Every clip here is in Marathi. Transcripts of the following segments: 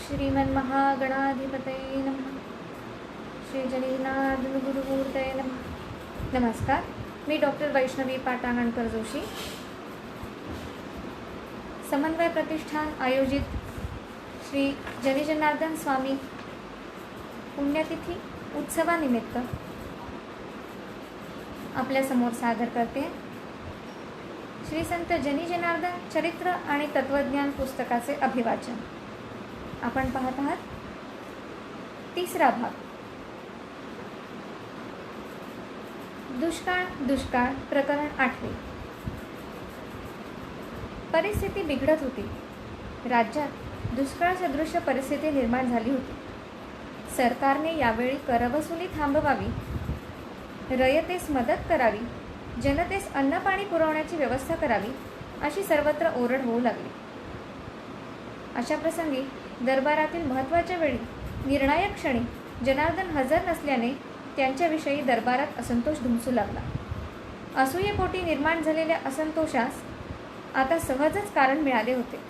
श्रीमन्महागणाधिपतये नमः. श्री जनीनाथ गुरुमूर्तये नमः. नमस्कार, मी डॉक्टर वैष्णवी पाटांगणकर जोशी. समन्वय प्रतिष्ठान आयोजित श्री जनीजनार्दन स्वामी पुण्यतिथी उत्सवानिमित्त आपल्यासमोर सादर करते श्री संत जनीजनार्दन चरित्र आणि तत्वज्ञान पुस्तकाचे अभिवाचन. आपण पाहत आहात तिसरा भाग. दुष्काळ दुष्काळ प्रकरण 8. परिस्थिती बिघडत होती. राज्यात दुष्काळ सदृश परिस्थिती निर्माण झाली होती. सरकारने यावेळी करवसुली थांबवावी, रयतेस मदत करावी, जनतेस अन्न पाणी पुरवण्याची व्यवस्था करावी अशी सर्वत्र ओरड होऊ लागली. अशा प्रसंगी दरबारातील महत्त्वाच्या वेळी निर्णायक क्षणी जनार्दन हजर नसल्याने त्यांच्याविषयी दरबारात असंतोष धुमसू लागला. असूयेपोटी निर्माण झालेल्या असंतोषास आता सहजच कारण मिळाले होते.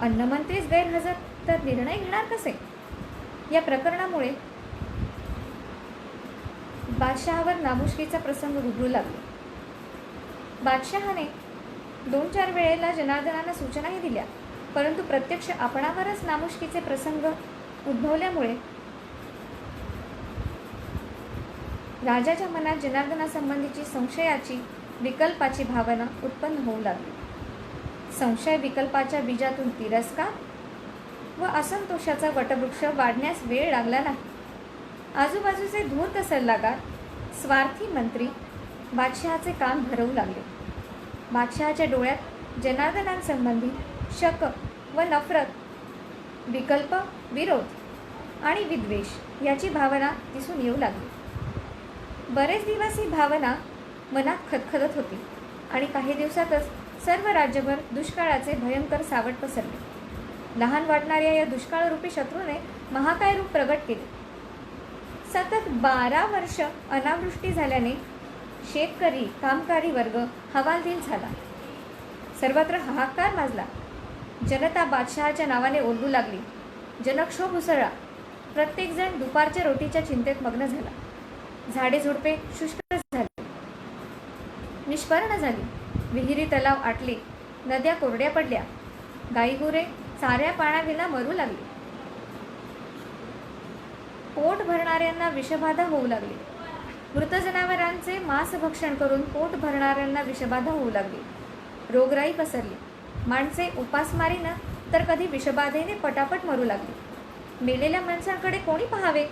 अन्नमंत्रीच गैरहजर तर निर्णय घेणार कसे? या प्रकरणामुळे बादशहावर नामुष्कीचा प्रसंग उद्भवू लागला. बादशहाने 2-4 वेळेला जनार्दनांना सूचनाही दिल्या, परंतु प्रत्यक्ष आपणावरच नामुष्कीचे प्रसंग उद्भवल्यामुळे राजाच्या मनात जनार्दनासंबंधीची संशयाची विकल्पाची भावना उत्पन्न होऊ लागली. संशय विकल्पाच्या बीजातून तिरस्कार व असंतोषाचा वटवृक्ष वाढण्यास वेळ लागला नाही. आजूबाजूचे धूर्त सल्लागार, स्वार्थी मंत्री बादशहाचे कान भरवू लागले. बादशहाच्या डोळ्यात जनार्दनांसंबंधी शक व नफरत, विकल्प, विरोध आणि विद्वेष याची भावना दिसून येऊ लागली. बरेच दिवस ही भावना मनात खदखदत होती आणि काही दिवसातच सर्व राज्यभर दुष्काळाचे भयंकर सावट पसरले. लहान वाटणाऱ्या या दुष्काळरूपी शत्रूने महाकाय रूप प्रगट केले. सतत 12 वर्ष अनावृष्टी झाल्याने शेतकरी, कामगारी वर्ग हवालदिल झाला. सर्वत्र हाहाकार माजला. जनता बादशहाच्या नावाने ओरडू लागली. जनक्षोभ उसळला. प्रत्येकजण दुपारच्या रोटीच्या चिंतेत मग्न झाला. झाडे झुडपे शुष्क झाली, निष्पर्ण झाली. विहिरी तलाव आटले, नद्या कोरड्या पडल्या. गाईगुरे चाऱ्या पाण्याविना मरू लागली. पोट भरणाऱ्यांना विषबाधा होऊ लागली. मृत जनावरांचे मांसभक्षण करून पोट भरणाऱ्यांना विषबाधा होऊ लागली. रोगराई पसरली. माणसे उपासमारीनं तर कधी विषबाधेने पटापट मरू लागली. मेलेल्या माणसांकडे कोणी पाहावे,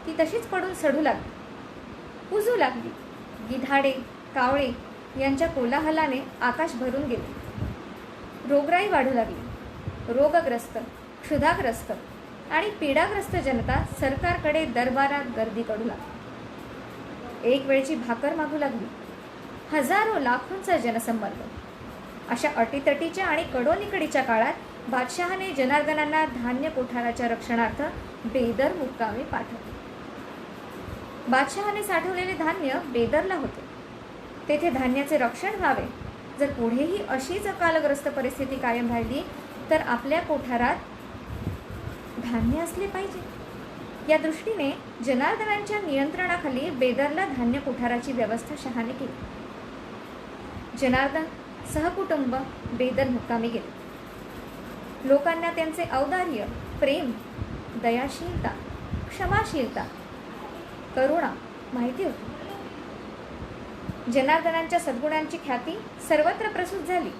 ती तशीच पडून सडू लागली, कुजू लागली. गिधाडे, कावळे यांच्या कोलाहलाने आकाश भरून गेले. रोगराई वाढू लागली. रोगग्रस्त, क्षुधाग्रस्त आणि पीडाग्रस्त जनता सरकारकडे दरबारात गर्दी करू लागली. एक वेळची भाकर मागू लागली. हजारो लाखोंचा जनसंपर्क. अशा अटीतटीच्या आणि कडोनिकडीच्या काळात बादशहाने जनार्दनांना धान्य कोठाराच्या रक्षणार्थ बेदर मुक्कामी पाठवले. बादशहाने साठवलेले धान्य बेदरला होते. तेथे धान्याचे रक्षण व्हावे. जर पुढेही अशीच अकालग्रस्त परिस्थिती कायम राहिली तर आपल्या कोठारात धान्य असले पाहिजे. या दृष्टीने जनार्दनांच्या नियंत्रणाखाली बेदरला धान्य कोठाराची व्यवस्था शहाने केली. जनार्दन सहकुटुंब बेदर मुक्कामी गेले. लोकांना त्यांचे औदार्य, प्रेम, दयाशीलता, क्षमाशीलता, करुणा माहिती होती. जनार्दनांच्या सद्गुणांची ख्याती सर्वत्र प्रसूत झाली.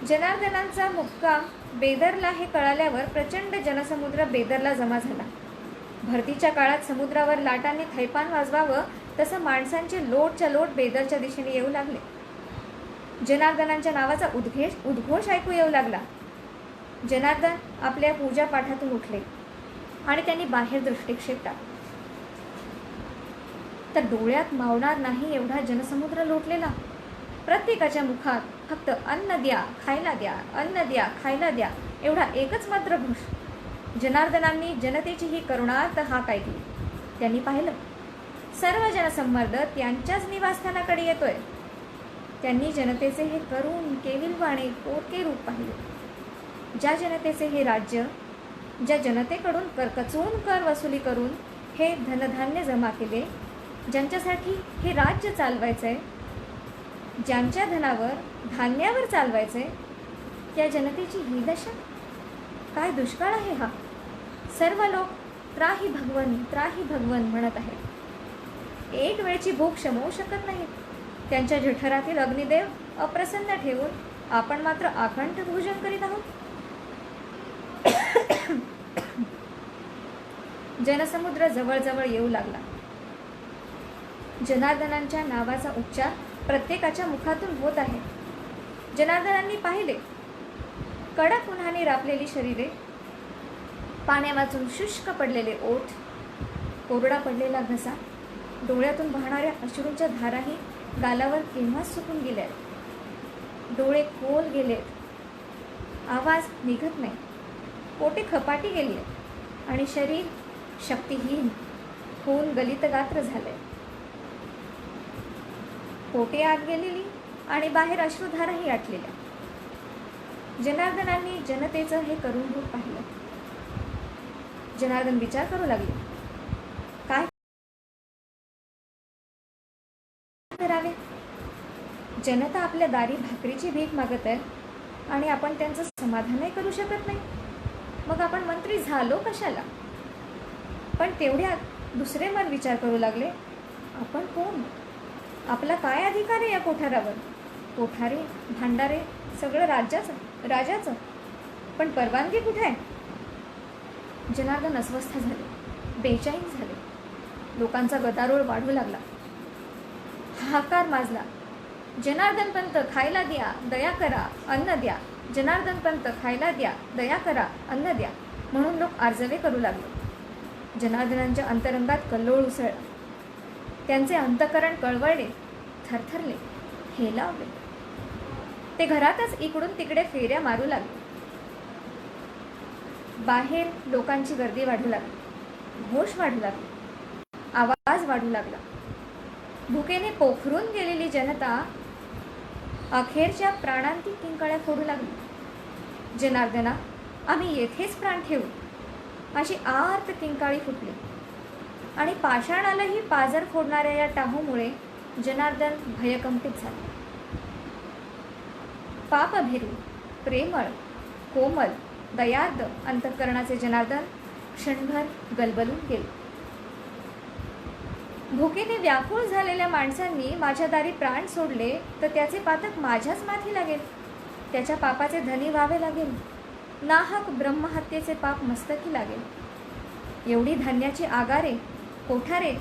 जनार्दनांचा मुक्काम बेदरला हे कळाल्यावर प्रचंड जनसमुद्र बेदरला जमा झाला. भरतीच्या काळात समुद्रावर लाटांनी थैपान वाजवावं तसं माणसांचे लोटच्या लोट बेदरच्या दिशेने येऊ लागले. जनार्दनांच्या नावाचा उद्घोष ऐकू येऊ लागला. जनार्दन आपल्या पूजापाठातून उठले आणि त्यांनी बाहेर दृष्टिक्षेप टाकला. तर डोळ्यात मावणार नाही एवढा जनसमुद्र लोटलेला. प्रत्येकाच्या मुखात फक्त अन्न द्या, खायला द्या, अन्न द्या, खायला द्या एवढा एकच मात्र घोष. जनार्दनांनी जनतेची ही करुणार्त हाक ऐकली. त्यांनी पाहिलं सर्व जनसंमर्द त्यांच्याच निवासस्थानाकडे येतोय. त्यांनी जनतेचे हे करुण, केविलवाणे, पोरके रूप पाहिले. ज्या जनतेचे हे राज्य, ज्या जनतेकडून कचवून कर वसुली करून हे धनधान्य जमा केले, ज्यांच्यासाठी हे राज्य चालवायचं आहे, ज्यांच्या धनावर धान्यावर चालवायचं आहे, त्या जनतेची ही दशा. काय दुष्काळ आहे हा. सर्व लोक त्राही भगवन म्हणत आहेत. एक वेळची भूक शमवू शकत नाहीत. त्यांच्या जठरातील अग्निदेव अप्रसन्न ठेवून आपण मात्र अखंड भोजन करीत आहोत. जनसमुद्र जवळजवळ येऊ लागला. जनार्दनांच्या नावाचा उच्चार प्रत्येकाच्या मुखातून होत आहे. जनार्दनांनी पाहिले. कडक उन्हाने रापलेली शरीरे, पाण्या वाचून शुष्क पडलेले ओठ, कोरडा पडलेला घसा, डोळ्यातून वाहणाऱ्या अश्रूंच्या धाराही गालावर केव्हाच सुकून गेल्या. डोळे खोल गेलेत. आवाज निघत नाही. पोटे खपाटी गेली आणि शरीर शक्तिहीन होऊन गलितगात्र झाले. पोटे आत गेलेली आणि बाहेर अश्रुधाराही आटलेल्या. जनार्दनांनी जनतेचं हे करुण रूप पाहिलं. जनार्दन विचार करू लागले, काय करावे. जनता आपल्या दारी भाकरीची भीक मागत आहे आणि आपण त्यांचं समाधानही करू शकत नाही. मग आपण मंत्री झालो कशाला. पण तेवढ्यात दुसरे मन विचार करू लागले, आपण कोण, आपला काय अधिकार आहे या कोठारावर. कोठारे भांडारे सगळं राजाचं, पण परवानगी कुठे आहे. जनार्दन अस्वस्थ झाले, बेचैन झाले. लोकांचा गदारोळ वाढू लागला. हाहाकार माजला. जनार्दन पंत खायला द्या, दया करा, अन्न द्या. जनार्दन पंत खायला द्या, दया करा, अन्न द्या म्हणून लोक आर्जवे करू लागले. जनार्दनांच्या अंतरंगात कल्लोळ उसळला. त्यांचे अंतःकरण कळवळले, थरथरले, हेलावले. ते घरातच इकडून तिकडे फेऱ्या मारू लागले. बाहेर लोकांची गर्दी वाढू लागली. घोष वाढू लागले. आवाज वाढू लागला. भुकेने पोखरून गेलेली जनता अखेरच्या प्राणांती किंकाळ्या फोडू लागली. जनार्दना, आम्ही येथेच प्राण ठेवू अशी आर्त किंकाळी फुटली. आणि पाषाणालाही पाजर फोडणाऱ्या या टाहूमुळे जनार्दन भयकंपित झाले. पापभिरू, प्रेमळ, कोमल, दयार्द अंतःकरणाचे जनार्दन क्षणभर गलबलून गेले. भुकेने व्याकुळ झालेल्या माणसांनी माझ्या दारी प्राण सोडले तर त्याचे पातक माझ्याच माथी लागेल. त्याच्या पापाचे धनी व्हावे लागेल. नाहक ब्रह्महत्येचे पाप मस्तकी लागेल. एवढी धान्याची आगारे, कोठारे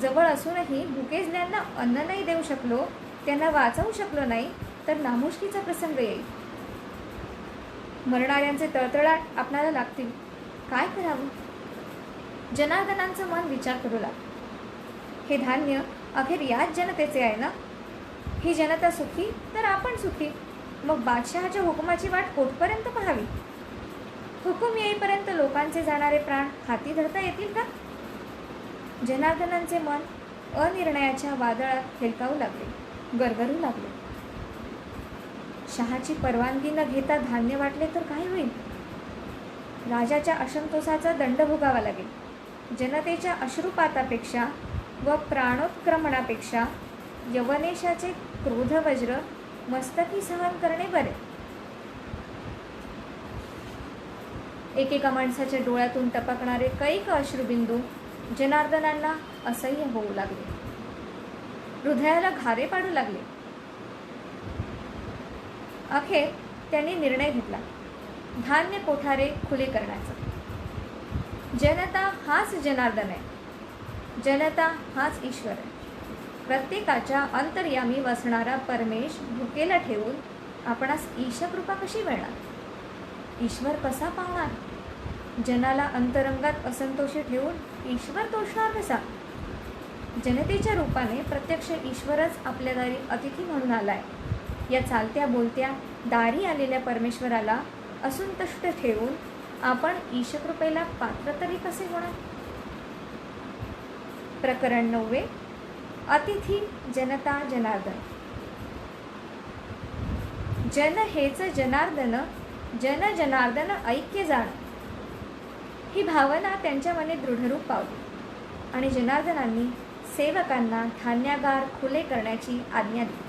जवळ असूनही भुकेजल्यांना अन्न नाही देऊ शकलो, त्यांना वाचवू शकलो नाही तर नामुष्कीचा प्रसंग येईल. मरणाऱ्यांचे तळतळाट आपणाला लागतील. काय करावं. जनार्दनांचं मन विचार करू लागलं. हे धान्य अखेर याच जनतेचे आहे ना. ही जनता सुखी तर आपण सुखी. मग बादशहाच्या हुकुमाची वाट कोठपर्यंत पाहावी. हुकूम येईपर्यंत लोकांचे जाणारे प्राण हाती धरता येतील का. जनार्दनांचे मन अनिर्णयाच्या वादळात हेलकावू लागले, गरगरू लागले. शहाची परवानगी न घेता धान्य वाटले तर काय होईल. राजाच्या असंतोषाचा दंड भोगावा लागेल. जनतेच्या अश्रुपातापेक्षा व प्राणोत्क्रमणापेक्षा यवनेशाचे क्रोधवज्र मस्तकी सहन करणे बरे. एकेका माणसाच्या डोळ्यातून टपकणारे कैक अश्रुबिंदू जनार्दनांना असह्य होऊ लागले. हृदयाला घारे पाडू लागले. अखेर त्यांनी निर्णय घेतला, धान्य कोठारे खुले करण्याचा. जनता हाच जनार्दन आहे. जनता हाच ईश्वर आहे. प्रत्येकाच्या अंतर्यामी वसणारा परमेश भुकेला ठेवून आपणास ईशकृपा कशी मिळणार. ईश्वर कसा पावणार. जनाला अंतरंगात असंतोषी ठेवून ईश्वर तोषणार कसा. जनतेच्या रूपाने प्रत्यक्ष ईश्वरच आपल्या दारी अतिथी म्हणून आलाय. या चालत्या बोलत्या दारी आलेल्या परमेश्वराला असंतुष्ट ठेवून आपण ईशकृपेला पात्र तरी कसे होणार. प्रकरण 9. अतिथी जनता जनार्दन. जन हेच जनार्दन जन जनार्दन ऐक्य जाण, ही भावना त्यांच्या मने दृढरूप पावली आणि जनार्दनांनी सेवकांना धान्यागार खुले करण्याची आज्ञा दिली.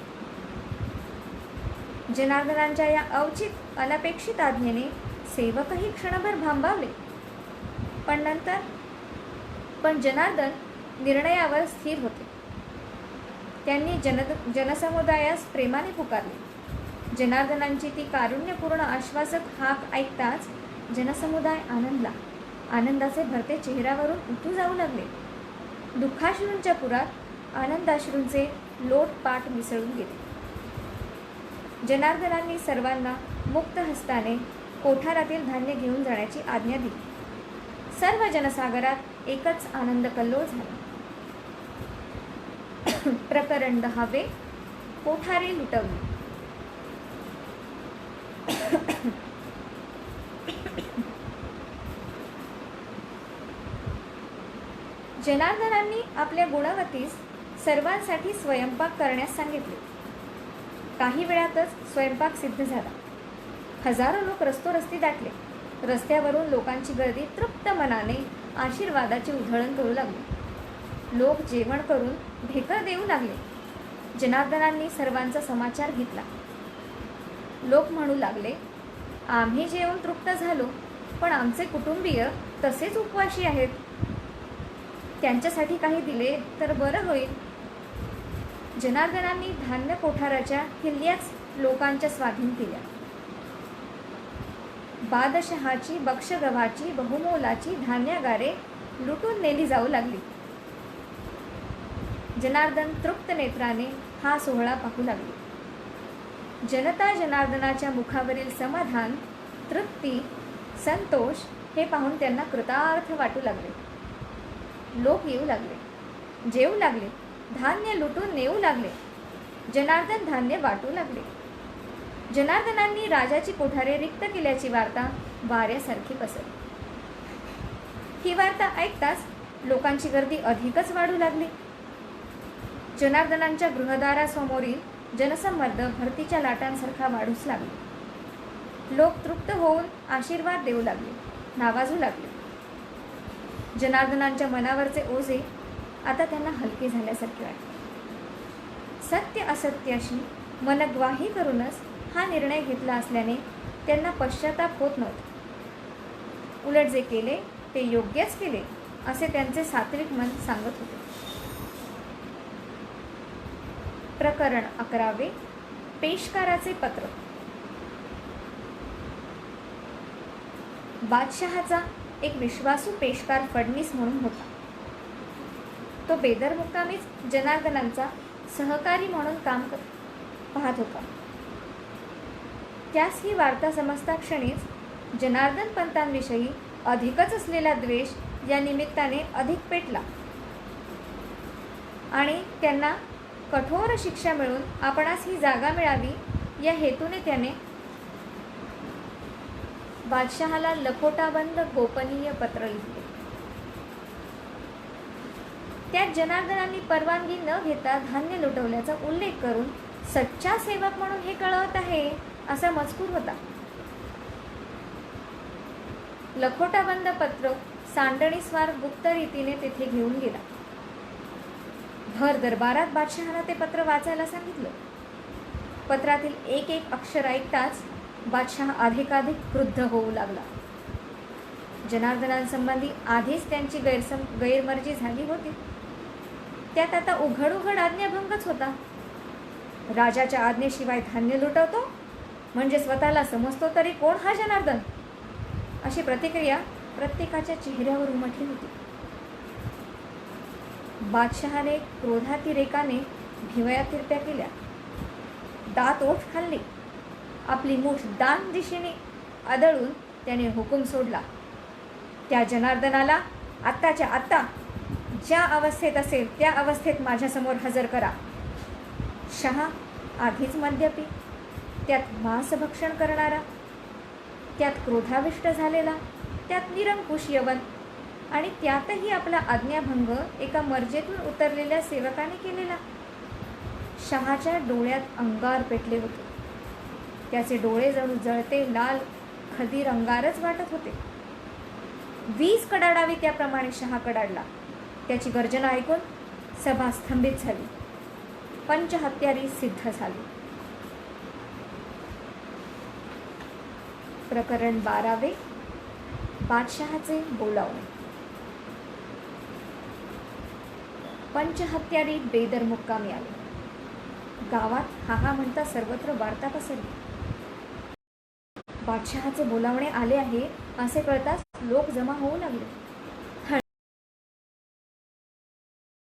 जनार्दनांच्या या अवचित अनपेक्षित आज्ञेने सेवकही क्षणभर भांबावले. पण जनार्दन निर्णयावर स्थिर होते. त्यांनी जनसमुदायास प्रेमाने पुकारले. जनार्दनांची ती कारुण्यपूर्ण आश्वासक हाक ऐकताच जनसमुदाय आनंदाचे भरते चेहऱ्यावरून उतू जाऊ लागले. दुःखाश्रूंच्या पुरात आनंदाश्रूंचे लोटपाट मिसळून गेले. जनार्दनांनी सर्वांना मुक्त हस्ताने कोठारातील धान्य घेऊन जाण्याची आज्ञा दिली. सर्व जनसागरात एकच आनंद कल्लोळ झाला. प्रकरण 10. कोठारे लुटवली. जनार्दनांनी आपल्या गुणवतीस सर्वांसाठी स्वयंपाक करण्यास सांगितले. काही वेळातच स्वयंपाक सिद्ध झाला. हजारो लोक रस्ते दाटले. रस्त्यावरून लोकांची गर्दी तृप्त मनाने आशीर्वादाची उधळण करू लागली. लोक जेवण करून ढेकर देऊ लागले. जनार्दनांनी सर्वांचा समाचार घेतला. लोक म्हणू लागले, आम्ही जेवून तृप्त झालो, पण आमचे कुटुंबीय तसेच उपवाशी आहेत. त्यांच्यासाठी काही दिले तर बरं होईल. जनार्दनांनी धान्य कोठाराच्या किल्ल्याच लोकांच्या स्वाधीन केल्या. बादशहाची बक्षगव्हाची बहुमोलाची धान्यागारे लुटून नेली जाऊ लागली. जनार्दन तृप्त नेत्राने हा सोहळा पाहू लागले. जनता जनार्दनाच्या मुखावरील समाधान, तृप्ती, संतोष हे पाहून त्यांना कृतार्थ वाटू लागले. लोक येऊ लागले, जेवू लागले, धान्य लुटून नेऊ लागले. जनार्दन धान्य वाटू लागले. जनार्दनांनी राजाची कोठारे रिक्त केल्याची वार्ता वाऱ्यासारखी पसरली. ही वार्ता ऐकताच लोकांची गर्दी अधिकच वाढू लागली. जनार्दनांच्या गृहदारासमोरील जनसंमर्द भरतीच्या लाटांसारखा वाढूच लागला. लोक तृप्त होऊन आशीर्वाद देऊ लागले, नावाजू लागले. जनार्दनांच्या मनावरचे ओझे आता त्यांना हलके झाल्यासारखे वाटले. सत्य असत्याशी मनग्वाही करूनच हा निर्णय घेतला असल्याने त्यांना पश्चाताप होत नव्हता. उलट जे केले ते योग्यच केले असे त्यांचे सात्विक मन सांगत होते. प्रकरण 11. पेशकाराचे पत्र. बादशहाचा एक विश्वासू पेशकार फडणीस म्हणून होता. तो बेदर मुक्कामीच जनार्दनांचा सहकारी म्हणून काम पाहत होता. त्यास ही वार्ता समजता क्षणीच जनार्दन पंतांविषयी अधिकच असलेला द्वेष या निमित्ताने अधिक पेटला आणि त्यांना कठोर शिक्षा मिळून आपणास ही जागा मिळावी या हेतूने त्याने बादशहाला लखोटाबंद गोपनीय पत्र लिहिले. त्यात जनार्दनांनी परवानगी न घेता धान्य लुटवल्याचा उल्लेख करून सच्चा सेवक म्हणून हे कळवत आहे असा मजकूर होता. लखोटाबंद पत्र सांडणीस्वार गुप्त रीतीने तेथे घेऊन गेला. भर दरबारात बादशहाला ते पत्र वाचायला सांगितलं. पत्रातील एक एक अक्षर ऐकताच बादशाह अधिकाधिक क्रुद्ध होऊ लागला. जनार्दनांसंबंधी आधीच त्यांची गैरमर्जी झाली होती. त्यात आता उघड आज्ञाभंगच होता. राजाच्या आज्ञेशिवाय धान्य लुटवतो म्हणजे स्वतःला समजतो तरी कोण हा जनार्दन, अशी प्रतिक्रिया प्रत्येकाच्या चेहऱ्यावर उमटली होती. बादशहाने क्रोधातिरेकाने भिवया तिरप्या केल्या, दात ओठ खाल्ली. आपली मूठ दान दिशेने आदळून त्याने हुकूम सोडला, त्या जनार्दनाला आत्ताच्या आत्ता ज्या अवस्थेत असेल त्या अवस्थेत माझ्यासमोर हजर करा. शहा आधीच मद्यपी, त्यात मांसभक्षण करणारा, त्यात क्रोधाविष्ट झालेला, त्यात निरंकुश यवन आणि त्यातही आपला आज्ञाभंग एका मर्जेतून उतरलेल्या सेवकाने केलेला. शहाच्या डोळ्यात अंगार पेटले होते. त्याचे डोळे जणू जळते लाल खदी रंगारच वाटत होते. वीज कडाडावी त्याप्रमाणे शहा कडाडला. त्याची गर्जना ऐकून सभा स्तंभित झाली. पंचहत्यारी सिद्ध झाली. प्रकरण 12. बादशहाचे बोलावणे. पंचहत्यारी बेदर मुक्कामी आले. गावात हाहा म्हणता सर्वत्र वार्ता पसरली. बादशहाचे बोलावणे आले आहे असे कळताच लोक जमा होऊ लागले.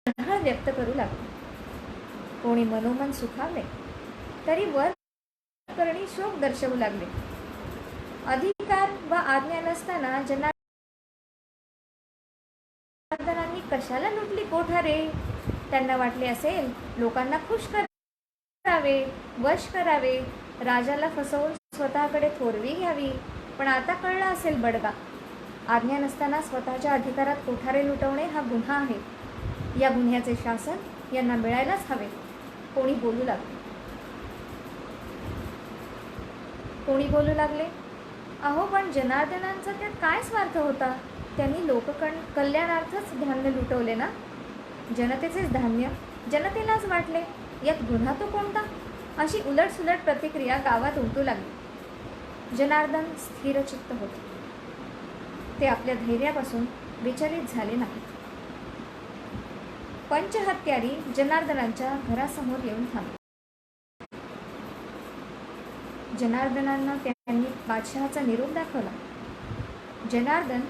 हळहळ व्यक्त करू लागले. कोणी मनोमन सुखावले तरी वर करणी शोक दर्शवू लागले. अधिकार व आज्ञा नसताना जनार्दनांनी कशाला लुटली कोठारे. त्यांना वाटले असेल लोकांना खुश करावे, वश करावे, राजाला फसवून स्वतःकडे थोरवी घ्यावी. पण आता कळला असेल बडगा. आज्ञा नसताना स्वतःच्या अधिकारात कोठारे लुटवणे हा गुन्हा आहे. या गुन्ह्याचे शासन यांना मिळायलाच हवे. कोणी बोलू लागले, अहो पण जनार्दनांचा त्यात काय स्वार्थ होता. त्यांनी लोककल्याणार्थच धान्य लुटवले ना. जनतेचेच धान्य जनतेलाच वाटले. यात गुन्हा तो कोणता. अशी उलटसुलट प्रतिक्रिया गावात उमटू लागली. जनार्दन स्थिरचित्त होते. ते आपल्या धैर्यापासून विचलित झाले नाहीत. पंचहत्यारी जनार्दनांच्या घरासमोर येऊन थांबले. जनार्दनांना त्यांनी बादशहाचा निरोप दाखवला. जनार्दन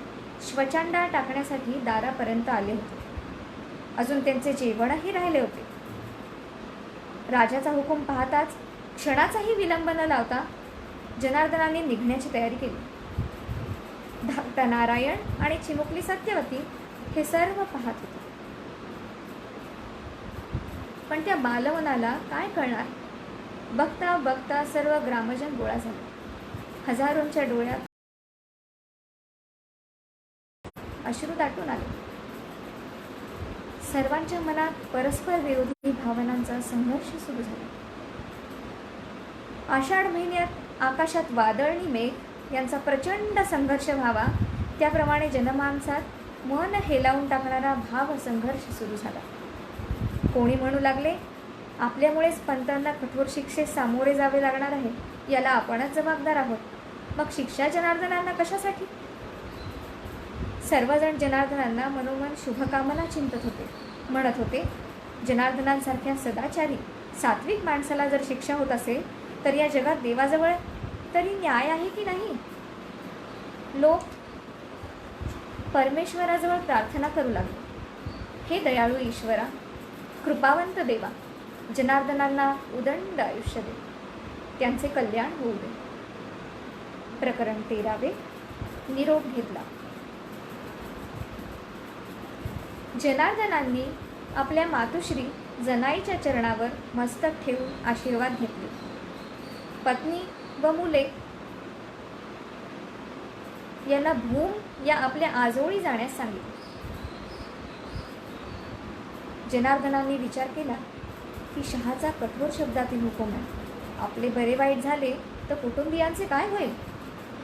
श्वचांडाळ टाकण्यासाठी दारापर्यंत आले होते. अजून त्यांचे जेवणही राहिले होते. राजाचा हुकूम पाहताच क्षणाचाही विलंब न लावता जनार्दनांनी निघण्याची तयारी केली. धाकटा नारायण आणि चिमुकली सत्यवती हे सर्व पाहत होते. पण त्या बालवनाला काय कळणार. बघता बघता सर्व ग्रामजन गोळा झाले. हजारोंच्या डोळ्यात अश्रू दाटून आले. सर्वांच्या मनात परस्पर विरोधी भावनांचा संघर्ष सुरू झाला. आषाढ महिन्यात आकाशात वादळणी मेघ यांचा प्रचंड संघर्ष व्हावा त्याप्रमाणे जनमानसात मन हेलावून टाकणारा भाव संघर्ष सुरू झाला. कोणी म्हणू लागले, आपल्यामुळेच पंतांना कठोर शिक्षेस सामोरे जावे लागणार आहे. याला आपणच जबाबदार आहोत. मग शिक्षा जनार्दनांना कशासाठी. सर्वजण जनार्दनांना मनोमन शुभकामना चिंतत होते. म्हणत होते, जनार्दनांसारख्या सदाचारी सात्विक माणसाला जर शिक्षा होत असेल तर या जगात देवाजवळ तरी न्याय आहे की नाही. लोक परमेश्वराजवळ प्रार्थना करू लागले, हे दयाळू ईश्वरा, कृपावंत देवा, जनार्दनांना उदंड आयुष्य दे, त्यांचे कल्याण होऊ दे. प्रकरण 13. निरोप घेतला. जनार्दनांनी आपल्या मातुश्री जनाईच्या चरणावर मस्तक ठेवून आशीर्वाद घेतले. पत्नी व मुले यांना भूम या आपल्या आजोळी जाण्यास सांगितले. जनार्दनांनी विचार केला की शहाचा कठोर शब्दातील हुकूम आहे. आपले बरे वाईट झाले तर कुटुंबियांचे काय होईल.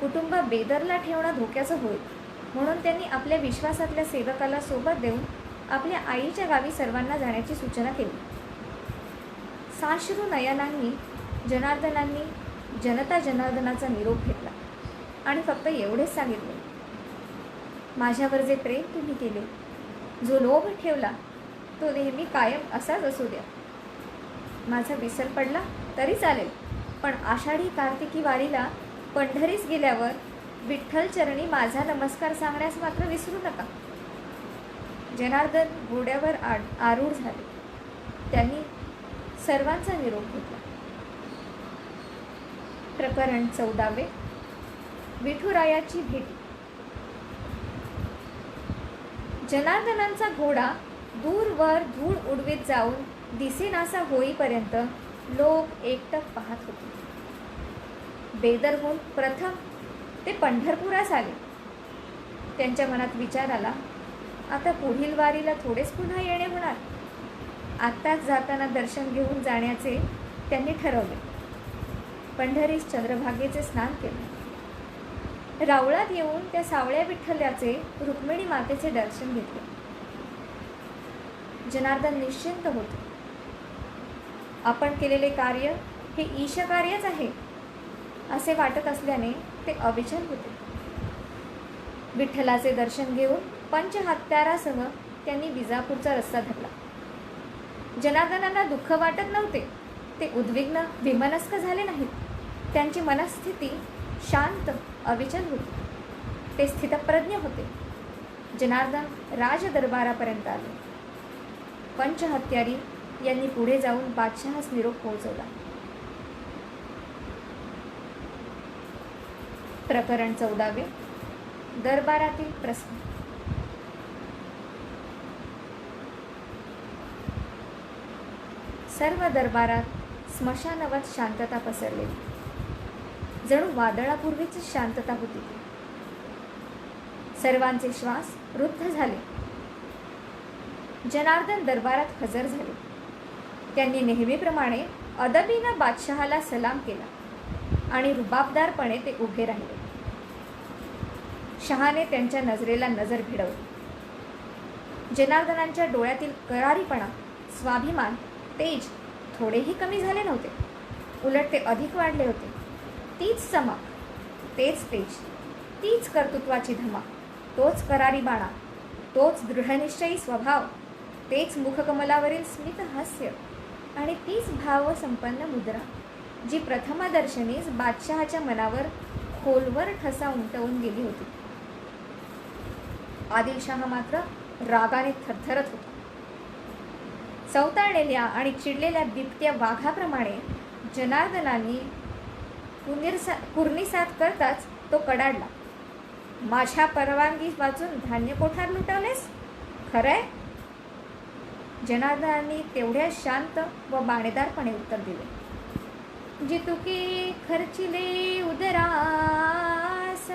कुटुंब बेदरला ठेवणं धोक्याचं होईल. म्हणून त्यांनी आपल्या विश्वासातल्या सेवकाला सोबत देऊन आपल्या आईच्या गावी सर्वांना जाण्याची सूचना केली. साश्रू नयनांनी जनार्दनांनी जनता जनार्दनाचा निरोप घेतला आणि फक्त एवढेच सांगितले, माझ्यावर जे प्रेम तुम्ही केले, जो लोभ ठेवला, तो नेहमी कायम असाच असू द्या. माझा विसर पडला तरी चालेल, पण आषाढी कार्तिकी वारीला पंढरीस गेल्यावर विठ्ठल चरणी माझा नमस्कार सांगण्यास मात्र विसरू नका. जनार्दन घोड्यावर आरूढ झाले. त्यांनी सर्वांचा निरोप घेतला. प्रकरण 14. विठुरायाची भेटी. जनार्दनांचा घोडा दूरवर धूळ उडवीत जाऊन दिसेनासा होईपर्यंत लोक एकटक पाहत होते. बेदरहून प्रथम ते पंढरपुरास आले. त्यांच्या मनात विचार आला, आता पुढील वारीला थोडेच पुन्हा येणे होणार. आत्ताच जाताना दर्शन घेऊन जाण्याचे त्यांनी ठरवले. पंढरीस चंद्रभागेचे स्नान केले. रावळात येऊन त्या सावळ्या विठ्ठलाचे रुक्मिणी मातेचे दर्शन घेतले. जनार्दन निश्चिंत होते. आपण केलेले कार्य हे ईश कार्यच आहे असे वाटत असल्याने ते अविचल होते. विठ्ठलाचे दर्शन घेऊन पंचहत्यारासह त्यांनी विजापूरचा रस्ता धरला. जनार्दनांना दुःख वाटत नव्हते. ते उद्विग्न विमनस्क झाले नाहीत. त्यांची मनस्थिती शांत अविचल होती. ते स्थितप्रज्ञ होते. जनार्दन राजदरबारापर्यंत आले. पंचहत्यारी यांनी पुढे जाऊन बादशहास निरोप पोहोचवला. प्रकरण 14. दरबारातील प्रश्न. सर्व दरबारात स्मशानवत शांतता पसरलेली. जणू वादळापूर्वीच शांतता होती. सर्वांचे श्वास रुद्ध झाले. जनार्दन दरबारात हजर झाले. त्यांनी नेहमीप्रमाणे अदबीनं बादशहाला सलाम केला आणि रुबाबदारपणे ते उभे राहिले. शहाने त्यांच्या नजरेला नजर भिडवली. जनार्दनांच्या डोळ्यातील करारीपणा, स्वाभिमान, तेज थोडेही कमी झाले नव्हते. उलट ते अधिक वाढले होते. तीच चमक, तेच तेज, तीच कर्तृत्वाची धमक, तोच करारी बाणा, तोच दृढनिश्चयी स्वभाव, तेच मुखकमलावरील स्मित हास्य आणि तीच भावसंपन्न मुद्रा जी प्रथमदर्शनीच बादशहाच्या मनावर खोलवर ठसा उमटवून गेली होती. आदिलशाह मात्र रागाने थरथरत होता. चवताळलेल्या आणि चिडलेल्या बिबट्या वाघाप्रमाणे जनार्दनांनी कुर्निसात करताच तो कडाडला. माझ्या परवानगी वाचून धान्य कोठार लुटवलेस? खरंय? जनार्दनांनी तेवढ्या शांत व बाणेदारपणे उत्तर दिले. जितुके खर्चिले उदरास,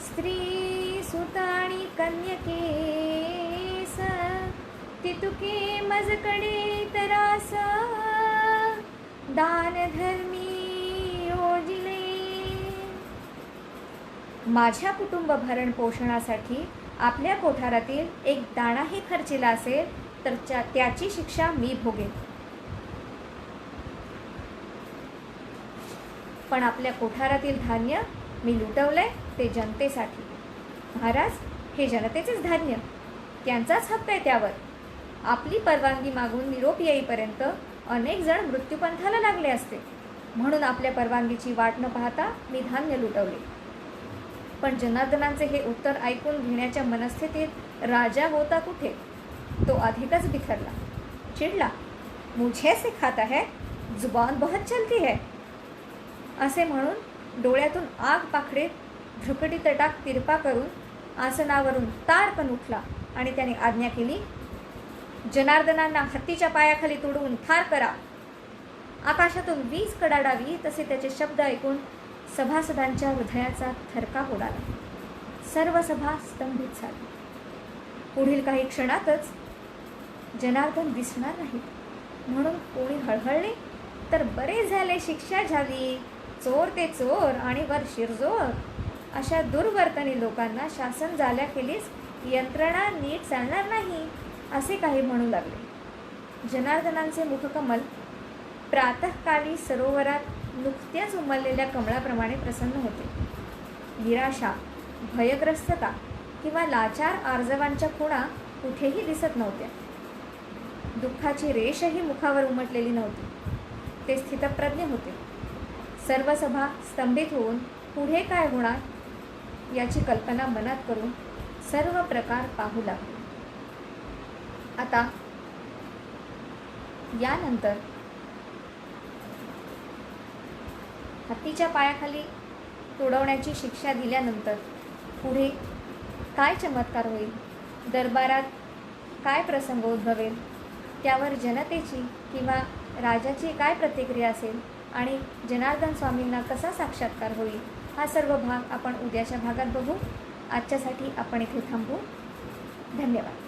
स्त्री सुत आणि कन्यकेस, तितुके मजकडे तरास, दान धर्मी योजिले. माझ्या कुटुंब भरण पोषणासाठी आपल्या कोठारातील एक दाणाही खर्चिला असेल तर त्याची शिक्षा मी भोगेन. पण आपल्या कोठारातील धान्य मी लुटवलंय ते जनतेसाठी. महाराज, हे जनतेचेच धान्य, त्यांचाच हक्क आहे त्यावर. आपली परवानगी मागून निरोप येईपर्यंत अनेक जण मृत्यूपंथाला लागले असते. म्हणून आपल्या परवानगीची वाट न पाहता मी धान्य लुटवले. पण जनार्दनांचे हे उत्तर ऐकून घेण्याच्या मनस्थितीत राजा होता कुठे? तो अधिकच बिथरला, चिडला. मुझे सिखाता है, जुबान बहुत चलती है असे म्हणून डोळ्यातून आग पाखडे भ्रुकटी तटाक तिरपा करून आसनावरून ताडकन उठला आणि त्याने आज्ञा केली, जनार्दनांना हत्तीच्या पायाखाली तुडवून ठार करा. आकाशातून वीज कडाडावी तसे त्याचे शब्द ऐकून सभासदांच्या हृदयाचा थरकाप उडाला. सर्व सभा स्तंभित झाली. पुढील काही क्षणातच जनार्दन दिसणार नाहीत म्हणून कोणी हळहळले तर बरे झाले, शिक्षा झाली. चोर ते चोर आणि वर शिरजोर अशा दुर्वर्तनी लोकांना शासन झाल्याखेरीज यंत्रणा नीट चालणार नाही असे काही म्हणू लागले. जनार्दनांचे मुखकमल प्रातःकाली सरोवरात नुकत्याच उमललेल्या कमळाप्रमाणे प्रसन्न होते. निराशा, भयग्रस्तता किंवा लाचार आर्जवांच्या खुणा कुठेही दिसत नव्हत्या. दुःखाची रेषही मुखावर उमटलेली नव्हती. ते स्थितप्रज्ञ होते. सर्व सभा स्तंभित होऊन पुढे काय होणार याची कल्पना मनात करून सर्व प्रकार पाहू लागले. आता यानंतर हत्तीच्या पायाखाली तुडवण्याची शिक्षा दिल्यानंतर पुढे काय चमत्कार होईल, दरबारात काय प्रसंग उद्भवेल, त्यावर जनतेची किंवा राजाची काय प्रतिक्रिया असेल आणि जनार्दन स्वामींना कसा साक्षात्कार होईल, हा सर्व भाग आपण उद्याच्या भागात बघू. आजच्यासाठी आपण इथे थांबू. धन्यवाद.